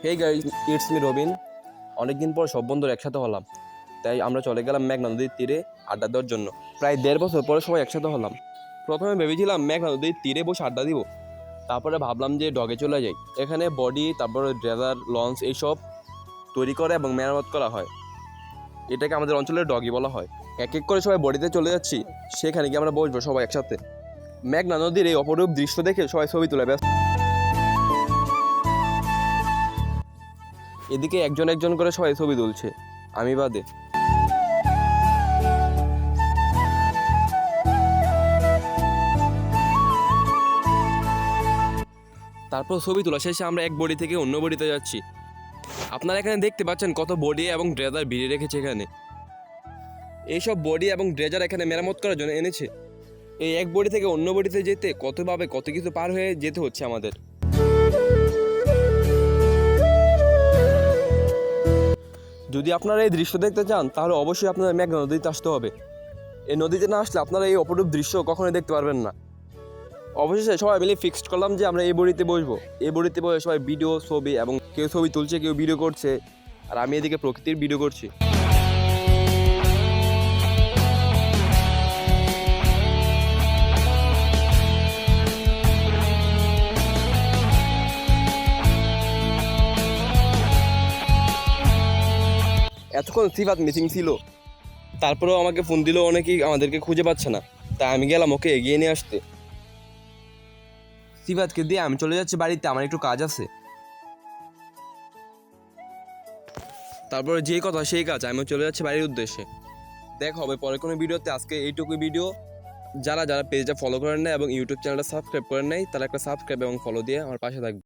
Hey guys, it's me Robin. অনেকদিন পর সব বন্ধুরা একসাথে হলাম, তাই আমরা চলে গেলাম মেঘনা নদীর তীরে আড্ডা দেওয়ার জন্য। প্রায় 1.5 বছর পরে সবাই একসাথে হলাম। প্রথমে ভেবেছিলাম মেঘনা নদীর তীরে বসে আড্ডা দিব, তারপরে ভাবলাম যে ডগে চলে যাই। এখানে বডি, তারপরে ড্রেজার, লঞ্চ এইসব তৈরি করে এবং মেরামত করা হয়। এটাকে আমাদের অঞ্চলের ডগি বলা হয়। এক এক করে সবাই বডিতে চলে যাচ্ছি, সেখানে গিয়ে আমরা বসবো সবাই একসাথে। মেঘনা নদীর এই অপরূপ দৃশ্য দেখে সবাই ছবি তুলে ব্যস্ত। এদিকে একজন একজন করে সবাই ছবি তুলছে, আমি বাদে। তারপর ছবি তোলা শেষে আমরা এক বডি থেকে অন্য বডিতে যাচ্ছি। আপনারা এখানে দেখতে পাচ্ছেন কত বডি এবং ড্রেজার ভিড়ে রেখেছে এখানে। এইসব বডি এবং ড্রেজার এখানে মেরামত করার জন্য এনেছে। এই এক বডি থেকে অন্য বডিতে যেতে কত কিছু পার হয়ে যেতে হচ্ছে আমাদের। যদি আপনারা এই দৃশ্য দেখতে চান তাহলে অবশ্যই আপনাদের মেঘনা নদীতে আসতে হবে। এই নদীতে না আসলে আপনারা এই অপরূপ দৃশ্য কখনোই দেখতে পারবেন না। অবশেষে সবাই মিলে ফিক্সড করলাম যে আমরা এই বড়িতে বসবো। এই বড়িতে বসে সবাই ভিডিও, ছবি, এবং কেউ ছবি তুলছে, কেউ ভিডিও করছে, আর আমি এদিকে প্রকৃতির ভিডিও করছি। এতক্ষণ সিফাত মিসিং ছিল, তারপরেও আমাকে ফোন দিল, অনেকেই আমাদেরকে খুঁজে পাচ্ছে না, তাই আমি গেলাম ওকে এগিয়ে নিয়ে আসতে। সিফাতকে দিয়ে আমি চলে যাচ্ছি বাড়িতে, আমার একটু কাজ আছে। তারপরে যে কথা সেই কাজ, আমি চলে যাচ্ছি বাড়ির উদ্দেশ্যে। দেখা হবে পরে কোনো ভিডিওতে। আজকে এইটুকু ভিডিও। যারা যারা পেজটা ফলো করেন না এবং ইউটিউব চ্যানেলটা সাবস্ক্রাইব করেন নাই, তারা একটা সাবস্ক্রাইব এবং ফলো দিয়ে আমার পাশে থাকবে।